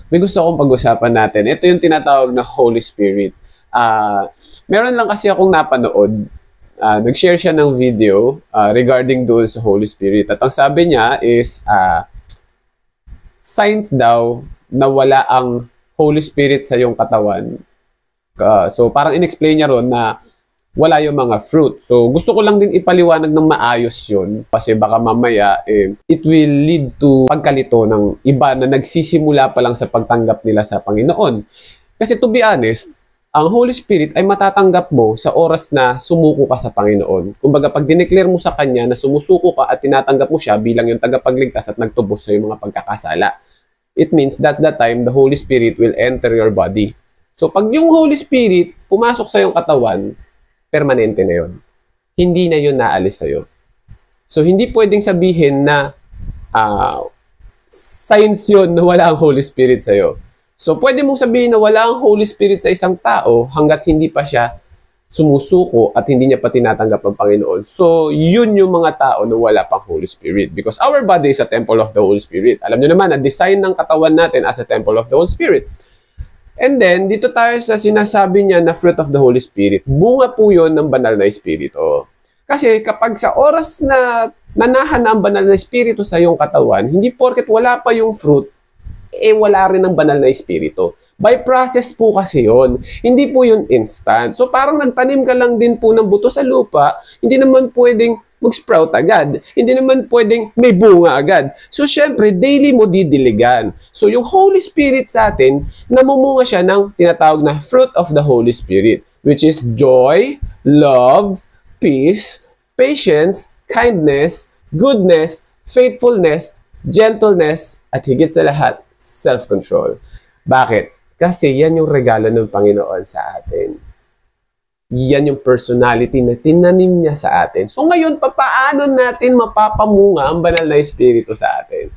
may gusto akong pag-usapan natin. Ito yung tinatawag na Holy Spirit. Meron lang kasi akong napanood. Nag-share siya ng video regarding doon sa Holy Spirit. At ang sabi niya is, signs daw na wala ang Holy Spirit sa iyong katawan. So parang in-explain niya ron na wala yung mga fruit. So gusto ko lang din ipaliwanag ng maayos yun kasi baka mamaya it will lead to pagkalito ng iba na nagsisimula pa lang sa pagtanggap nila sa Panginoon. Kasi to be honest, ang Holy Spirit ay matatanggap mo sa oras na sumuko ka sa Panginoon. Kumbaga pag dineclare mo sa Kanya na sumusuko ka at tinatanggap mo siya bilang yung tagapagligtas at nagtubos sa iyong mga pagkakasala, it means that's the time the Holy Spirit will enter your body. So pag yung Holy Spirit pumasok sa iyong katawan, permanente na yun. Hindi na yun naalis sa'yo. So, hindi pwedeng sabihin na signs yun na wala ang Holy Spirit sa'yo. So, pwede mong sabihin na wala ang Holy Spirit sa isang tao hanggat hindi pa siya sumusuko at hindi niya pa tinatanggap ang Panginoon. So, yun yung mga tao na wala pang Holy Spirit. Because our body is a temple of the Holy Spirit. Alam niyo naman, na design ng katawan natin as a temple of the Holy Spirit. And then, dito tayo sa sinasabi niya na fruit of the Holy Spirit. Bunga po yun ng banal na Espiritu. Kasi kapag sa oras na nanahan na ang banal na Espiritu sa iyong katawan, hindi porket wala pa yung fruit, wala rin ang banal na Espiritu. By process po kasi yun. Hindi po yun instant. So parang nagtanim ka lang din po ng buto sa lupa, hindi naman pwedeng mag-sprout agad. Hindi naman pwedeng may bunga agad. So, syempre, daily mo didiligan. So, yung Holy Spirit sa atin, namumunga siya ng tinatawag na fruit of the Holy Spirit, which is joy, love, peace, patience, kindness, goodness, faithfulness, gentleness, at higit sa lahat, self-control. Bakit? Kasi yan yung regalo ng Panginoon sa atin. Yan yung personality na tinanim niya sa atin. So ngayon, paano natin mapapamunga ang banal na Espiritu sa atin?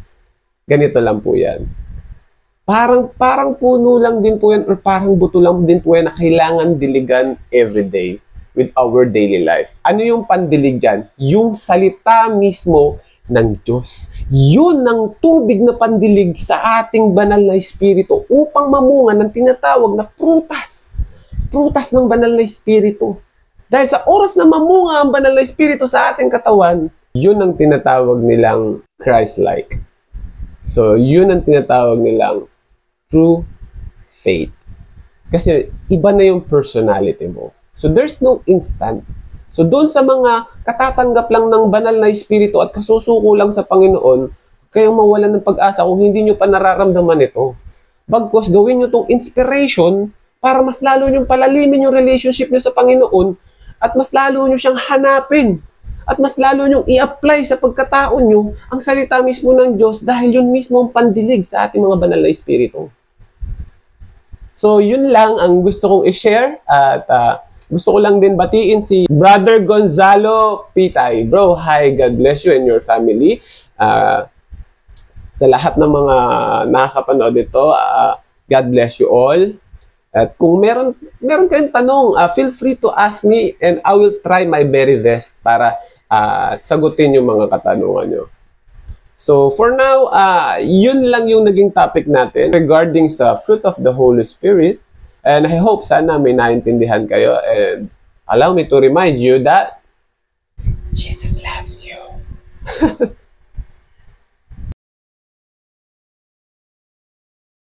Ganito lang po yan. Parang puno lang din po yan or parang buto lang din po yan na kailangan diligan everyday with our daily life. Ano yung pandilig dyan? Yung salita mismo ng Diyos. Yun ang tubig na pandilig sa ating banal na Espiritu upang mamunga ng tinatawag na prutas. Prutas ng banal na Espiritu. Dahil sa oras na mamunga ang banal na Espiritu sa ating katawan, yun ang tinatawag nilang Christ-like. So, yun ang tinatawag nilang true faith. Kasi iba na yung personality mo. So, there's no instant. So, doon sa mga katatanggap lang ng banal na Espiritu at kasusuko lang sa Panginoon, kayong mawalan ng pag-asa kung hindi nyo pa nararamdaman ito. Bagkos, gawin nyo itong inspiration para mas lalo niyong palalimin yung relationship niyo sa Panginoon at mas lalo niyo siyang hanapin at mas lalo niyong i-apply sa pagkatao niyo ang salita mismo ng Diyos dahil yun mismo ang pandilig sa ating mga banal na Espiritu. So, yun lang ang gusto kong i-share at gusto ko lang din batiin si Brother Gonzalo Pitay. Bro, hi, God bless you and your family. Sa lahat ng mga nakakapanood ito, God bless you all. At kung meron kayong tanong, feel free to ask me and I will try my very best para sagutin yung mga katanungan nyo. So for now, yun lang yung naging topic natin regarding sa fruit of the Holy Spirit. And I hope sana may naintindihan kayo. And allow me to remind you that Jesus loves you.